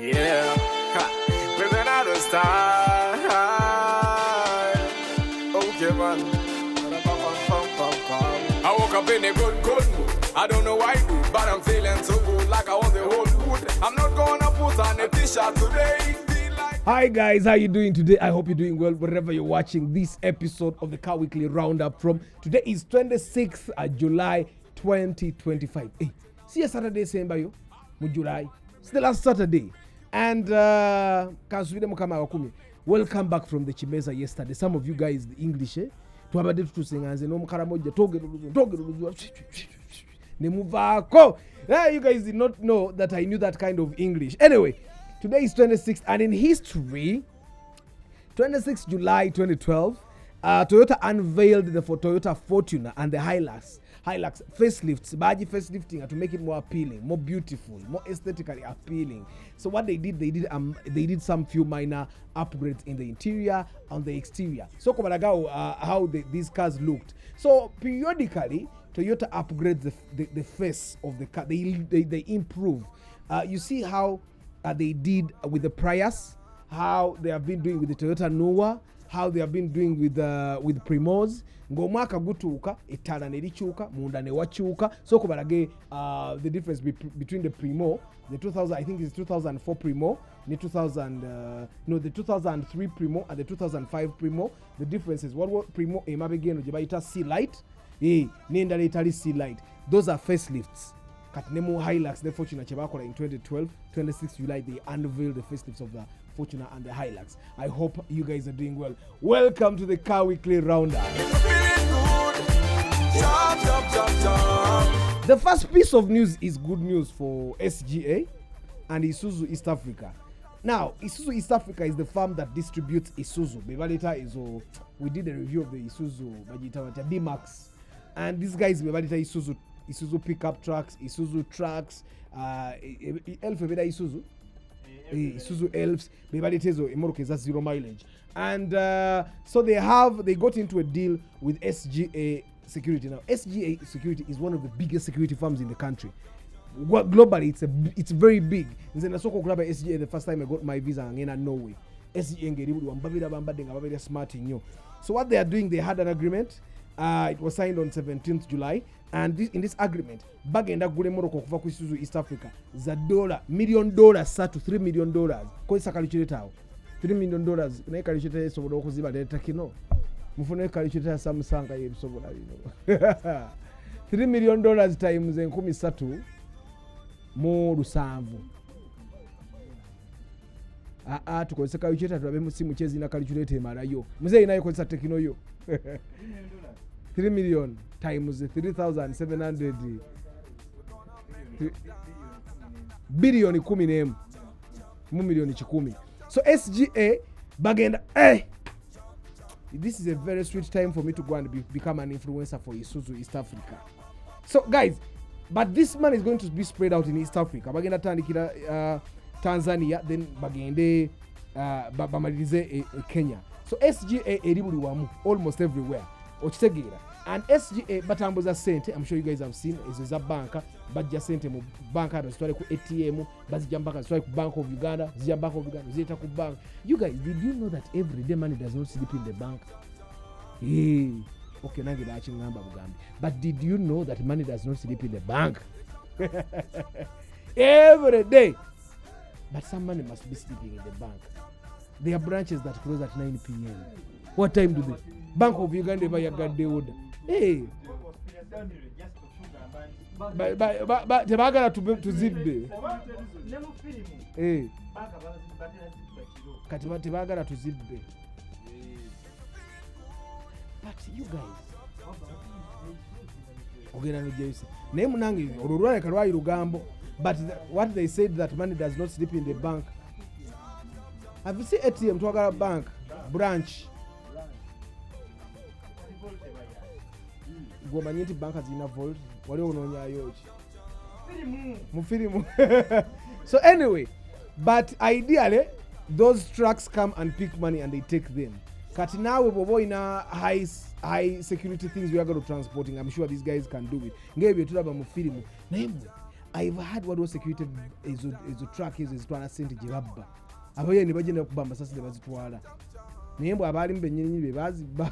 Yeah, with another style. Okay, man. I woke up in a good mood. I don't know why, but I'm feeling so good, like I want the whole wood. I'm not gonna put on a t-shirt today. Hi guys, how you doing today? I hope you're doing well wherever you're watching this episode of the Car Weekly Roundup from. Today is 26th July 2025. Hey, see a Saturday saying by you, July. It's the last Saturday. And welcome back from the Chimeza yesterday. Some of you guys, the English, to sing as no Karamoja, you guys did not know that I knew that kind of English. Anyway, today is 26th, and in history, 26th July 2012, Toyota unveiled the Toyota Fortuner and the Hilux facelifts, badge facelifting to make it more appealing, more beautiful, more aesthetically appealing. So what they did some few minor upgrades in the interior and the exterior. So how these cars looked. So periodically, Toyota upgrades the face of the car. They improve. You see how they did with the Prius, how they have been doing with the Toyota Noah, how they have been doing with Primoz. Ngomwaka gutuka etala nerichuka munda ne wachuka. So kubarage the difference between the Primo, the 2000, I think it's 2004 Primo, the 2003 Primo and the 2005 Primo. The difference is what Primo emabegeno jebaita sea light, nenda letali sea light. Those are facelifts. Katnemo Hilux, the Fortuner Chebakola in 2012, 26th July, they unveiled the facelifts of the Fortuner and the Hilux. I hope you guys are doing well. Welcome to the Car Weekly Roundup. The first piece of news is good news for SGA and Isuzu East Africa. Now, Isuzu East Africa is the firm that distributes Isuzu. We did a review of the Isuzu D-Max. And these guys, Isuzu pickup trucks, Isuzu trucks, Isuzu Elves, that's 0 mileage. And so they got into a deal with SGA Security. Now, SGA Security is one of the biggest security firms in the country. Globally, it's very big. SGA, the first time I got my visa in Norway. SGA smart. So what they are doing, they had an agreement. It was signed on 17th July, and in this agreement, bagenda gule Morocco kuva ku Isuzu East Africa za $1 million sa to $3 million. Ko isa calculator $3 million na calculator esobola okuziba data kino. Mufune calculator ya Samsung yebisobola bino. $3 million times 13 mu lusanvu. Tukozesa calculator tulabe mu simu chezi na calculator emalayo. Muzeyi nayo kozesa tekino yo. 3 million times 3,700 billion 10 mu million 10. So SGA bagenda, this is a very sweet time for me to go and become an influencer for Isuzu East Africa. So guys, but this money is going to be spread out in East Africa. Bagenda tandikira Tanzania, then bagende bamalirize Kenya. So SGA eri buli wamu, almost everywhere. And SGA batambuza sente, I'm sure you guys have seen, is a banker, bajja sente mu banka bazitwale ku ATM, bazijja banka bazitwale ku Bank of Uganda, zijja Bank of Uganda, zita ku bank. You guys, did you know that every day money does not sleep in the bank? Okay, nange dachi ngamba bugambi. But did you know that money does not sleep in the bank? Every day. But some money must be sleeping in the bank. There are branches that close at 9 p.m. What time do they? Bank of Uganda by Uganda order. But tebagala tuzibbe. Kati tebagala tuzibbe. But you guys. Ogenda no James. Naye munange olulwale kalwayi lugambo. But what they said that money does not sleep in the bank. Have you seen ATM twagala bank branch? Gomanyi nti banka zina vault wali ononyayo ki mu firimu. So anyway, but ideally those trucks come and pick money and they take them. Kati nawe bobo ina high security things we are going to transporting, I'm sure these guys can do it. Ngebye tulaba mu firimu naye I've had waliwo security ezo truck ezo ezitwala sente gye babba abaye ne bagenda kuba amasasi ne bazitwala naye mbwe abaalimu bennyini be bazibba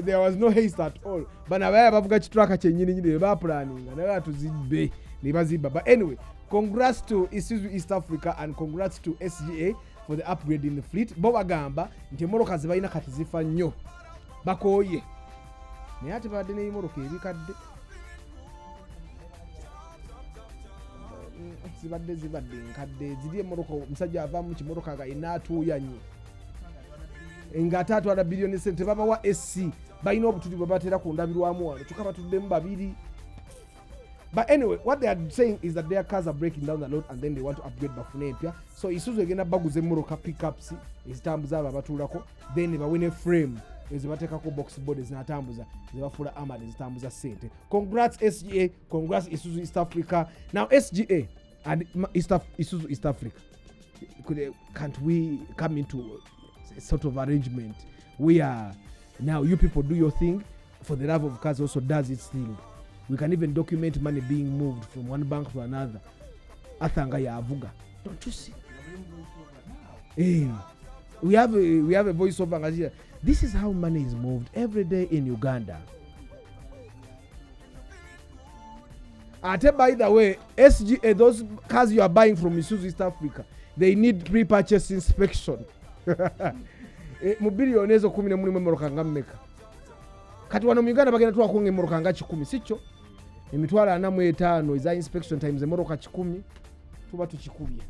there was no haste at all bana abaye bavuga kitraka kyennyini be bapulaninga naye atuzibbe ne bazibba. But anyway, congrats to Isuzu East Africa and congrats to SGA for the upgrade in the fleet. Bo bagamba nti emmoloka ze balina kati zifa nnyo bakooye naye ate badde n'emmoloka ebikadde zibadde nkadde ziri emmoloka omusajja ava mu kimotoka nga inaatuuya nnyo nga ataatwala biliyoni sente babawa SC balina obutuli bwe batera ku ndabirwamu wano kyokka batuddemu babiri. But anyway, what they are saying is that their cars are breaking down the road and then they want to upgrade bafune empya. So Isuzu egenda baguza emmoloka pickups ezitambuza abo abatuulako then bawine frame ezibateekako box body ezinatambuza zibafuula amad ezitambuza sente. Congrats SGA, congrats Isuzu East Africa. Now SGA and Isuzu East Africa, can't we come into a sort of arrangement where now you people do your thing, for the love of cars also does its thing? We can even document money being moved from one bank to another. Athanga ya avuga. Don't you see? Hey, we have a voiceover here. This is how money is moved every day in Uganda. By the way, SGA, those cars you are buying from Isuzu East Africa, they need pre-purchase inspection. Mubili ezo 10 mulimu emmoloka nga mmeka. Kati wano mu Uganda bagenda twakonga emmoloka nga 10 sicho. Emitwalo 45 eza inspection times emmoloka 10 tuba tukikubye.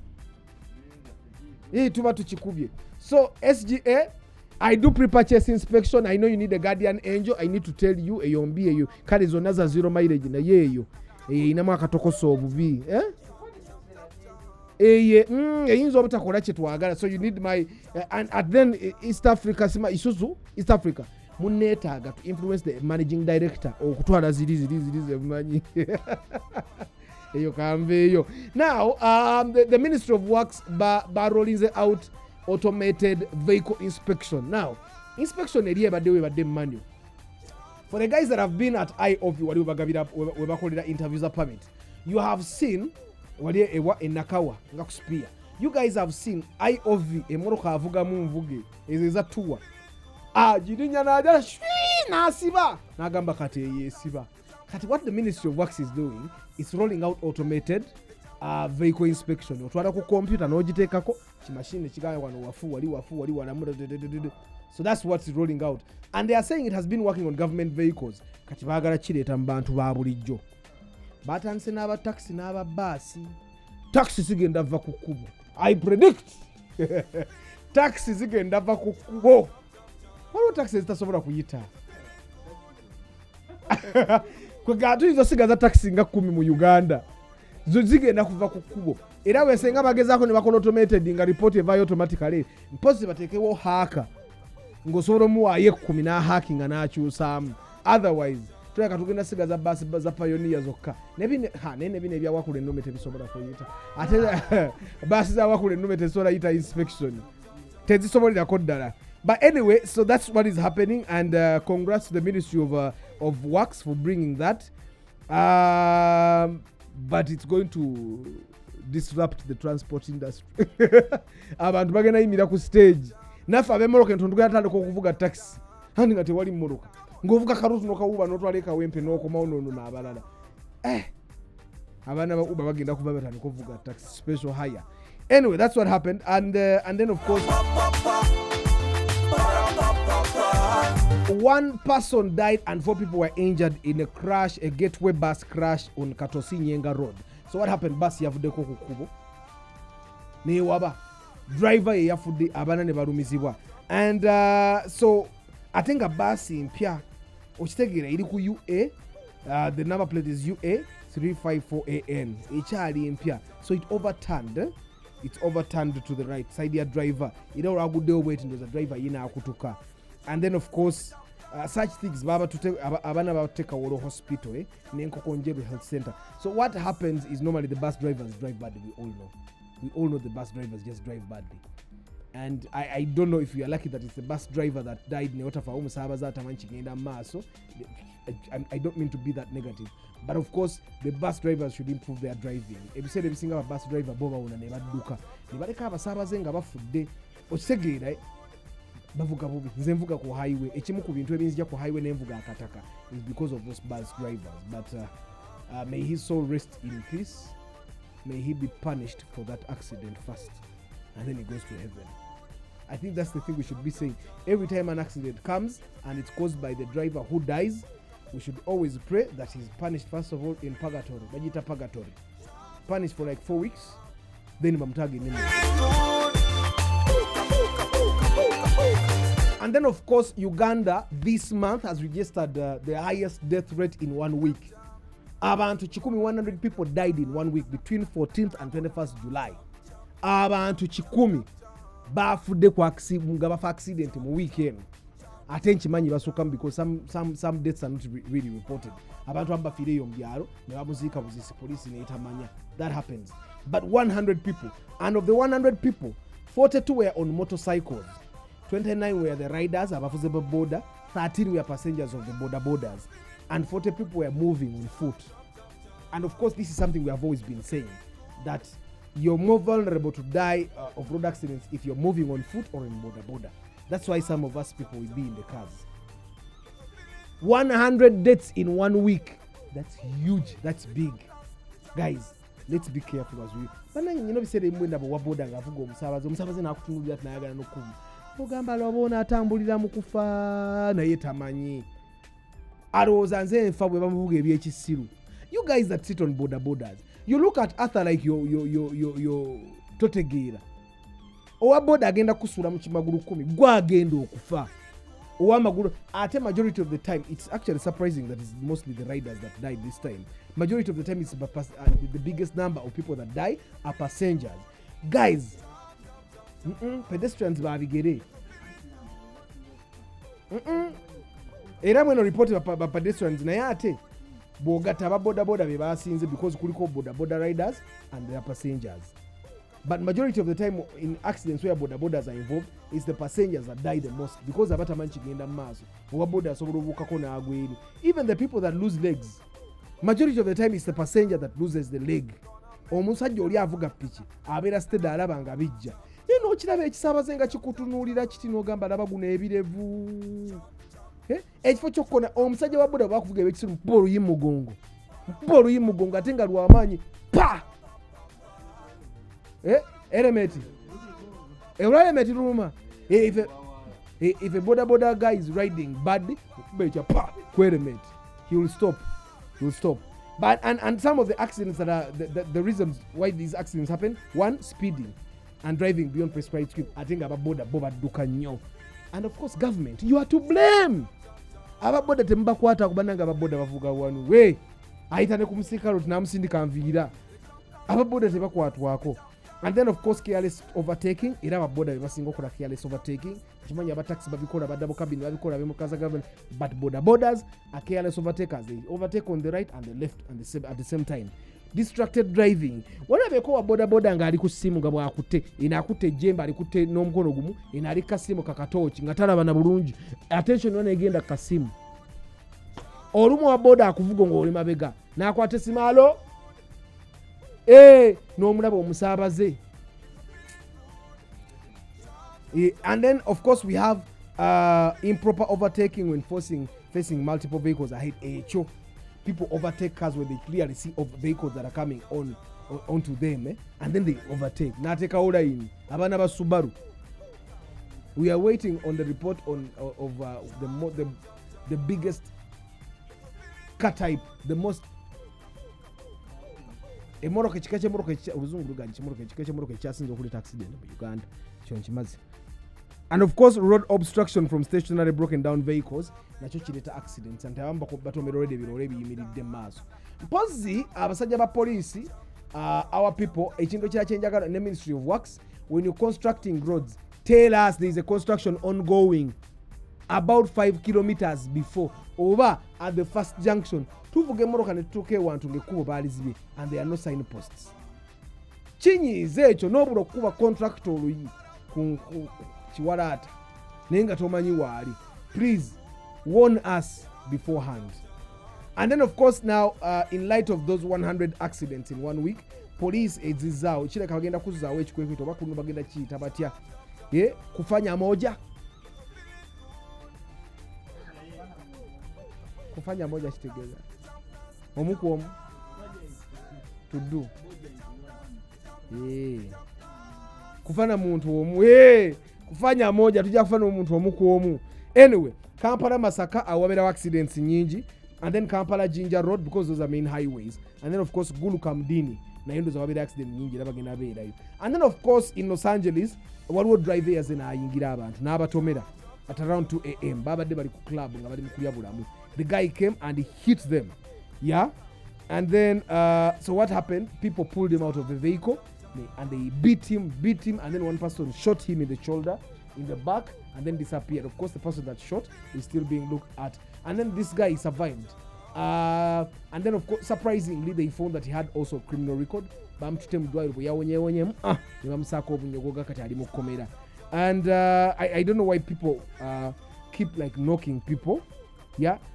Tuba tukikubye. So SGA, I do pre-purchase inspection. I know you need a guardian angel. I need to tell you eyombi eyo kale zonna za zero mileage na yeyo. Inamu akatokoso obubi. Eyinza obutakola kye twagala. So you need my and then East Africa sima Isuzu East Africa munetaaga to influence the managing director okutwala ziri ebimanyi eyo kamve eyo. Now the Ministry of Works ba rolling out automated vehicle inspection. Now inspection eriye badde manual. For the guys that have been at IOV wali bagabira we bakolera interviews a permit, you have seen wali ewa enakawa nga kuspia. You guys have seen IOV emoroka avuga mu mvuge ezeza tuwa jirinya najala shwi nasiba nagamba kati yesiba. Kati what the Ministry of Works is doing is rolling out automated vehicle inspection. Otwala ku computer n'ogiteekako kimashine kigaye wano wafu wali wanamuda. So that's what's rolling out. And they are saying it has been working on government vehicles. Kati baagala kireeta mu bantu ba bulijjo. Batandise n'aba taxi n'aba basi. Taxi zigenda va ku kkubo. I predict taxi zigenda va ku kkubo. Waliwo taxi zitasobola kuyita. Kwe gatu izo sigaza taxi nga 10 mu Uganda. Zigenda kuva ku kkubo. Era wesenga bagezaako ne bakola automated nga report evayo automatically. Mpozi bateekewo haaka. Ngosobola muwaye 10 na hacking anakyusaamu. Otherwise tuleka tugenda sigaza basi za pioneer zokka. Nebine bine bya wakule nnume tebisobola kuyita. Ate basi za wakule nnume tesobola yita inspection. Tezisobolera koddala. But anyway, so that's what is happening, and congrats to the Ministry of Works for bringing that. But it's going to disrupt the transport industry. Abantu bagenda yimira ku stage. Nafa abemoroka ntondugana tandika okuvuga taxi. Handi nga tewali mmoroka. Ngovuga karusu nokawuba notwaleka wempe nokomawo nono n'abalala. Abana ba Uber bagenda kuba batandika okuvuga taxi special hire. Anyway, that's what happened, and then of course one person died and 4 people were injured in a gateway bus crash on Katosi Nyenga Road. So what happened? Bus yavudeko ku kubo. Ne waba driver yafudde abana ne balumizibwa. And so I think a bus impya okitegeera iri ku UA, the number plate is UA 354AN. Ekyali impya. So it overturned. It's overturned to the right side ya driver. Ira olaguddewo bweti ndoza driver yina akutuka. And then of course such things abana bateka wolo hospital Nenkokonjeru Health Center. So what happens is normally the bus drivers drive badly. We all know the bus drivers just drive badly. And I don't know if we are lucky that it's the bus driver that died in the maso. I don't mean to be that negative, but of course the bus drivers should improve their driving. If you said every single bus driver boba una ne baduka ne baleka abasabaze nga bafudde okisegeera bavuga bubi nze nvuga ku highway ekimu ku bintu ebinzija ku highway n'envuga akataka is because of those bus drivers. But may his soul rest in peace. May he be punished for that accident first, and then he goes to heaven. I think that's the thing we should be saying. Every time an accident comes and it's caused by the driver who dies, we should always pray that he's punished first of all in purgatory. Bajita purgatory. Punished for like 4 weeks, then bamtagi nini. And then of course Uganda this month has registered the highest death rate in 1 week. Abantu chikumi 100 people died in 1 week between 14th and 21st July. Abantu chikumi bafudde nga bafa accident mu weekend. Ate nkimanyi basukam because some deaths are not really reported. Abantu abafireyo mu byalo ne babuziika buzisi police neetamanya. That happens. But 100 people, and of the 100 people, 42 were on motorcycles, 29 were the riders abafuze ba border, 13 were passengers of the borders, and 40 people were moving on foot. And of course this is something we have always been saying, that you're more vulnerable to die of road accidents if you're moving on foot or in border. That's why some of us people will be in the cars. 100 deaths in 1 week. That's huge. That's big. Guys, let's be careful as we. You know, we said mwenda bo waboda ngavuga omusabaze nakutunulira tunayagala nokumu. Ogamba lobona atambulira mu kufa naye tamanyi. Alowooza nze nfa bwe bamuvuga ebyekisiru. You guys that sit on borders, you look at Arthur like your Totegeera. Owa boda agenda kusula mu kimagulu 10 gwa agenda okufa. Owa magulu ate majority of the time it's actually surprising that it's mostly the riders that died this time. Majority of the time it's the biggest number of people that die are passengers. Guys, pedestrians babigere. Era mweno report ba pedestrians na yate bogata ba boda be basinze because kuliko boda riders and their passengers. But majority of the time in accidents where borders are involved, it's the passengers that die the most because abata manchi genda maso. Owa boda so bulubukako na agweri. Even the people that lose legs, majority of the time it's the passenger that loses the leg. Omusajja oli avuga piki abera steady alaba nga bijja. Yeno kiraba ekisabaze nga kikutunuulira kitino gamba laba guno ebirevu. Ekifo kyokona omusajja wa boda bakuvuga ebekisiru mpolo yimugongo ate nga lwamaanyi pa elementi ruma. If a boda guy is riding bad pa element, he will stop. But and some of the accidents that are the reasons why these accidents happen: one, speeding and driving beyond prescribed speed. I think about boda duka nnyo. And of course government, you are to blame. Ababoda tembakwata kubananga ababoda bavuga wanu we ayitane kumusika road namusindika nvira ababoda tebakwatwako. And then of course careless overtaking, era ababoda basinga okola careless overtaking. Kimanya aba taxi babikola badabo cabin babikola bemukaza government, but borders are careless overtakers. They overtake on the right and the left and at the same time. Distracted driving. Whatever ko boda nga ali ku simu nga bwakutte inakutte jemba ali kutte n'omukono gumu inali kasimu kakatochi ngatalaba na bulungi. Attention wana egenda kasimu. Olumu wa boda akuvuga ngo oli mabega nakwate simalo n'omulaba omusabaze. And then of course we have improper overtaking when facing multiple vehicles ahead. People overtake cars when they clearly see of vehicles that are coming onto them, and then they overtake. Nateka ola in abana ba Subaru. We are waiting on the report of the biggest car type, the most emoroka chikache moroka uruzungu ruganchi moroka chikache moroka chasinzo kuli accident mu Uganda chonchimazi. And of course road obstruction from stationary broken down vehicles nacho kireta accidents and abamba ko batomerode birore biyimiridde maso. Mpozi abasajja ba police our people ekintu kya chenjaga ne Ministry of Works, when you're constructing roads, tell us there is a construction ongoing about 5 kilometers before over at the first junction. Tuvuge moroka ne tuke wantu ngekubo balizibe and there are no signposts. Chinyi zecho nobulo kuba contractor yi chiwalaata naye nga tomanyi waali. Please warn us beforehand. And then of course now in light of those 100 accidents in 1 week, police ezizao kireka bagenda kuzaawo ekikwekweto oba kuno bagenda kiyita batya kufanya moja kitegeeza omu ku omu to do kufana muntu omu kufanya moja tujja kufana omuntu omu ku omu. Anyway, Kampala Masaka awabera accidents nyingi, and then Kampala Jinja Road because those are main highways, and then of course Gulu Kamdini na ndo zawabera accident nyingi nabagenda beerayo. And then of course in Los Angeles waliwo drivers ayingira abantu n'abatomera at around 2 a.m. babadde bali ku club nga bali mu kulya bulamu. The guy came and he hit them, and then so what happened, people pulled him out of the vehicle and they beat him, and then one person shot him in the shoulder, in the back, and then disappeared. Of course the person that shot is still being looked at, and then this guy survived, and then of course surprisingly they found that he had also a criminal record. And I don't know why people keep like knocking people.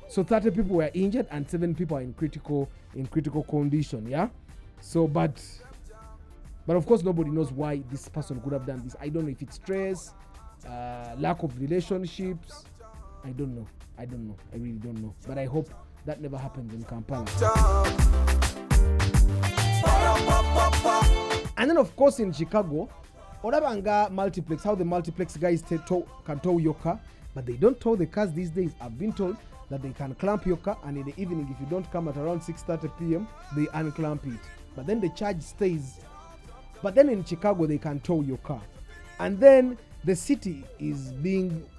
So 30 people were injured and 7 people are in critical condition. So but of course nobody knows why this person could have done this. I don't know if it's stress, lack of relationships. I don't know. I really don't know. But I hope that never happens in Kampala. And then of course in Chicago, Orabanga multiplex, how the multiplex guys can tow your car, but they don't tow the cars these days. I've been told that they can clamp your car, and in the evening if you don't come at around 6:30 p.m. they unclamp it, but then the charge stays. But then in Chicago they can tow your car, and then the city is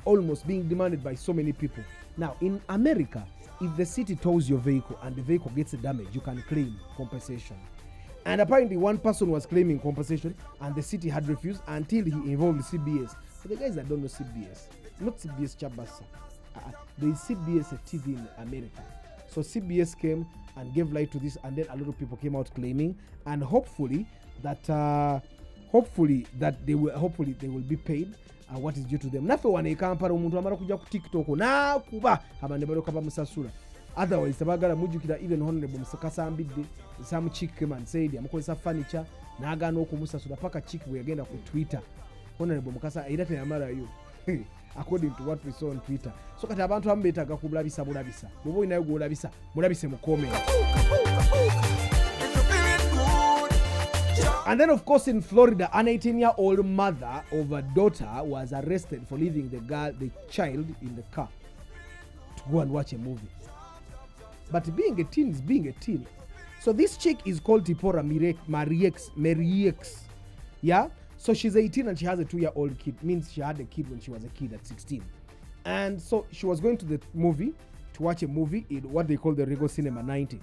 almost being demanded by so many people. Now in America, if the city tows your vehicle and the vehicle gets damaged, you can claim compensation. And apparently one person was claiming compensation and the city had refused until he involved CBS. For the guys that don't know CBS, not CBS Chabasa, there is CBS TV in America. So CBS came and gave light to this, and then a lot of people came out claiming, and hopefully that they will be paid what is due to them. Nafe wane Kampala omuntu amara kujja ku TikTok na kuba abande baroka bamusasula. Otherwise tabagala mujukira even honorable Kasambidde some chick man said amukozesa furniture naagana okumusasula paka chick bwe yagenda ku Twitter. Honorable Mukasa era teyamarayo according to what we saw on Twitter. So kati abantu ambetaga kubulabisa bobo inayo golabisa mulabise mu comment. And then of course in Florida, an 18-year-old mother of a daughter was arrested for leaving the child in the car to go and watch a movie. But being a teen is being a teen. So this chick is called Tipora Meriex. So she's 18 and she has a 2-year-old kid. Means she had a kid when she was a kid at 16. And so she was going to the movie to watch a movie in what they call the Rego Cinema 90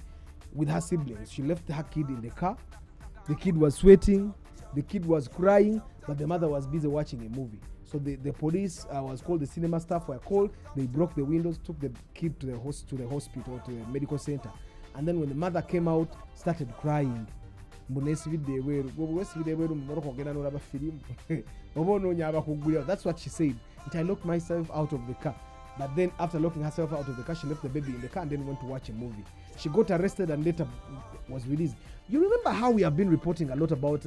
with her siblings. She left her kid in the car. The kid was sweating, the kid was crying, but the mother was busy watching a movie. So the police was called, the cinema staff were called, they broke the windows, took the kid to the hospital, to the medical center. And then when the mother came out, started crying. That's what she said. I locked myself out of the car. But then after locking herself out of the car, she left the baby in the car and then went to watch a movie. She got arrested and later was released. You remember how we have been reporting a lot about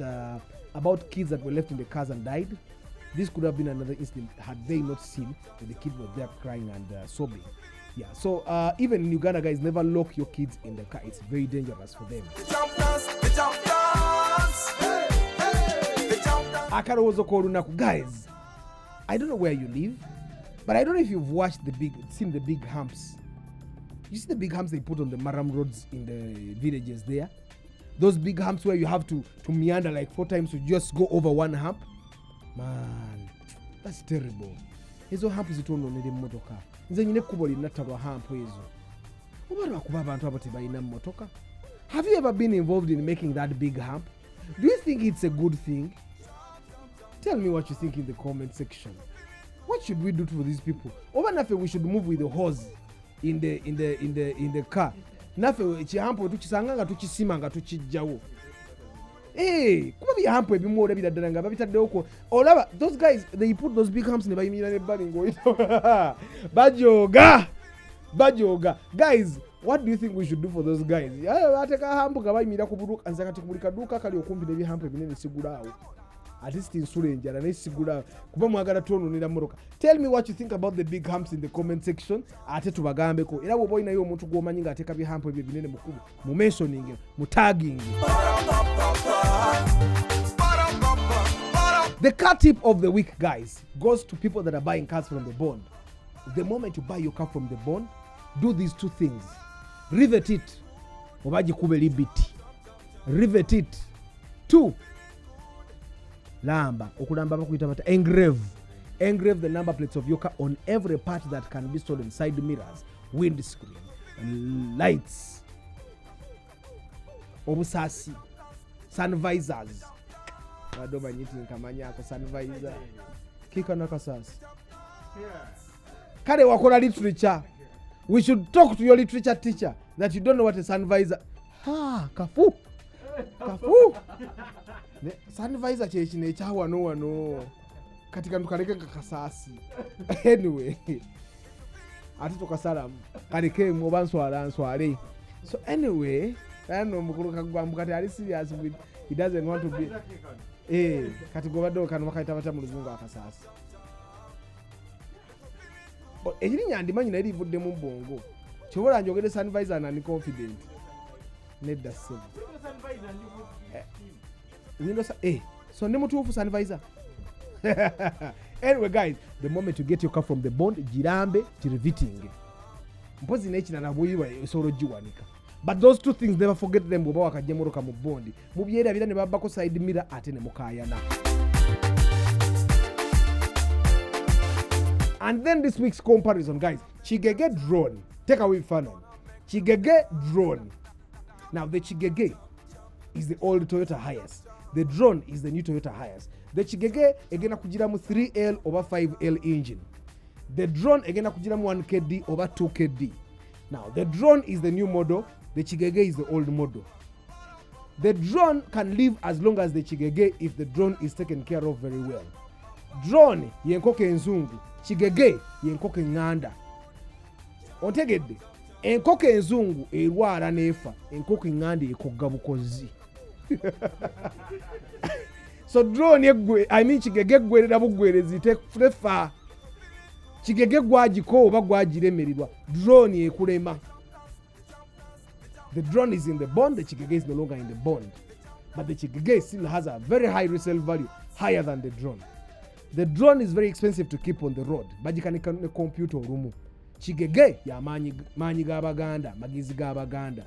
kids that were left in the cars and died? This could have been another incident had they not seen that the kid was there crying and sobbing. So even in Uganda, guys, never lock your kids in the car. It's very dangerous for them. Guys, I don't know where you live, but I don't know if you've seen the big humps. You see the big humps they put on the Maram roads in the villages there? Those big humps where you have to meander like 4 times to just go over one hump? Man, that's terrible. Ezo humps zitono nele motoka. Nze nyine kubo linatalwa hump ezo. Obara bakuba abantu abo tebalina motoka. Have you ever been involved in making that big hump? Do you think it's a good thing? Tell me what you think in the comment section. What should we do for these people? Over nafe we should move with the hose in the car. Nafe chihampo tukisanga nga tukisima nga tukijjawo. kuba bihampo ebimu olabira ddala nga babitaddewoko olaba those guys they put those big humps ne bayimirira nebbali ng'oyita bajoga guys. What do you think we should do for those guys? Bateka hampo nga bayimirira ku buduuka nze kati ku buli kaduuka kali okumpi n'ebihampo ebinene sigulaawo at least insula enjala nesigula kuba mwagala twononera mmotoka. Tell me what you think about the big humps in the comment section ate tubagambeko era bw'oba olinayo omuntu gw'omanyi ng'ateeka bihampo ebyo ebinene mukubu mu mentioning mu tagging. The car tip of the week, guys, goes to people that are buying cars from the bond. The moment you buy your car from the bond, do these two things. Rivet it. Obagikube libiti. Rivet it. 2. Lamba. Okulamba bakuyita bata. Engrave the number plates of your car on every part that can be stolen. Side mirrors, windscreen, lights, obusasi, sun visors. Badoma nyiti nkamanya ako sun visor. Kika nakasasi. Kale wakola literature. We should talk to your literature teacher that you don't know what a sun visor. Kafu. Sun visor chechine echawa no. Katika ndukaleke kakasasi. Anyway. Ati tukasalamu. Kaleke mwanswale. So anyway, I know mukuru kagwambukati ali serious with he doesn't want to be. Kati gobado kanu makaita bata mu luzungu akasasi. Ejiri nyandimanyi nali vudde mu bongo. Chobola njogere sun visor na ni confident. Nedda sebo. Windows so ne mutuufu sun visor. Anyway guys, the moment you get your car from the bond, jirambe chiriviting. Mpozi nechina na buyiwa esoro jiwanika. But those two things, never forget them. Boba wakajja moroka mu bondi. Mu byera bira ne babako side mirror ate ne mukayana. And then this week's comparison, guys. Chigege drone. Take away funnel. Chigege drone. Now the Chigege is the old Toyota Hiace. The drone is the new Toyota Hiace. The Chigege egena kujiramu 3L over 5L engine. The drone egena kujiramu 1KD over 2KD. Now the drone is the new model. The Chigege is the old model. The drone can live as long as the Chigege if the drone is taken care of very well. Drone yenkoke enzungu. Chigege yenkoke nganda. Ontegedde. Enkoke enzungu erwara nefa. Enkoke nganda ekogga bukozi. So drone Chigege gwerera bugwerezi tefa. Chigege gwagiko oba gwagiremerirwa. Drone ekulema. The drone is in the bond, the Chigege is no longer in the bond. But the Chigege still has a very high resale value, higher than the drone. The drone is very expensive to keep on the road, but you can compute orumu. Chigege ya manyi gabaganda, magizi gabaganda.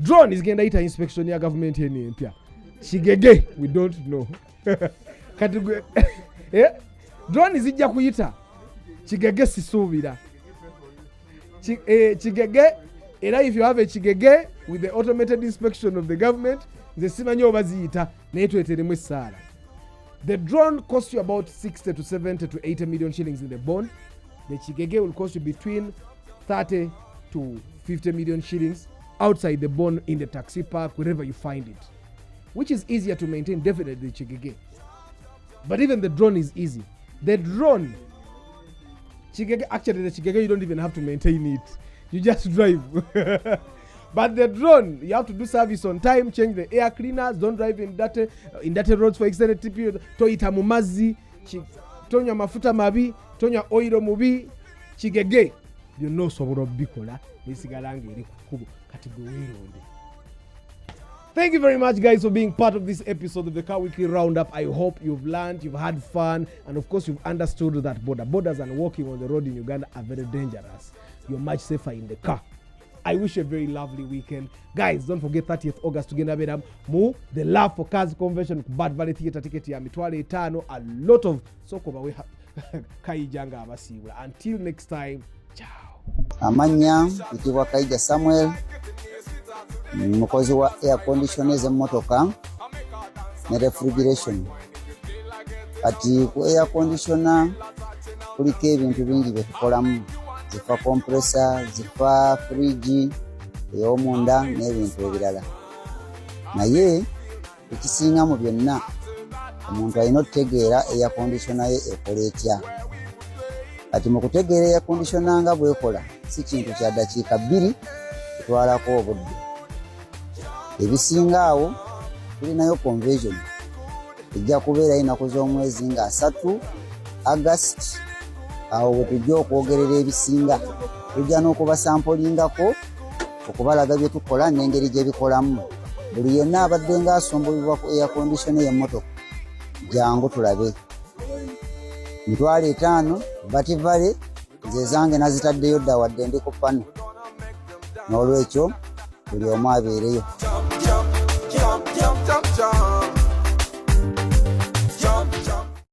Drone is genda ita inspection ya government yeni empya. Chigege, we don't know. Drone is ijja kuyita. Chigege sisubira. Chigege, if you have a Chigege with the automated inspection of the government, the simanyo baziyita netu eteremu essala. The drone costs you about 60 to 70 to 80 million shillings in the bond. The Chigege will cost you between 30 to 50 million shillings outside the bond in the taxi park, wherever you find it. Which is easier to maintain, definitely the Chigege. But even the drone is easy. The drone, Chigege, actually the Chigege you don't even have to maintain it. You just drive. But the drone, you have to do service on time, change the air cleaners, don't drive in dirty roads for extended period. Toita mumazi, tonya mafuta mabi, tonya oilo mubi, Chigege. You know soboro bikola, nisigalange iri kukubu kategori onde. Thank you very much, guys, for being part of this episode of the Car Weekly Roundup. I hope you've learned, you've had fun, and of course you've understood that borders and walking on the road in Uganda are very dangerous. You're much safer in the car. I wish you a very lovely weekend. Guys, don't forget 30th August tugenda bedam mu the Love for Cars convention ku Bad Valley Theatre ticket ya mitwalo 5. A lot of soko bawe kayijanga abasibula. Until next time, ciao. Amanya itibwa Kaija Samuel, mukozi wa air conditioners emmotoka ne refrigeration. Ati ku air conditioner kuliko ebintu bingi byekukolamu. Zifa compressor, zifa fridge, ey'omunda n'ebintu ebirala. naye ekisinga mu byonna omuntu alina okutegeera air conditioner ye ekola etya. Kati mu kutegeera air conditioner nga bwekola si kintu kya dakiika 2 kitwalako obudde. Ebisinga awo tulinayo conversion ejja kubeera ennaku z'omwezi nga 3 August. Awo bwe tujja okwogerera ebisinga tujja n'okubasampolingako okubalaga bye tukola n'engeri gye bikolamu. Buli yenna abadde ng'asumbulibwa ku air conditioner y'emmotoka jangu tulabe. 5,000 bativale nze zange nazitaddeyo dda wadde ndi ku pano. N'olwekyo buli omu abeereyo. Jump, jump, jump, jump, jump.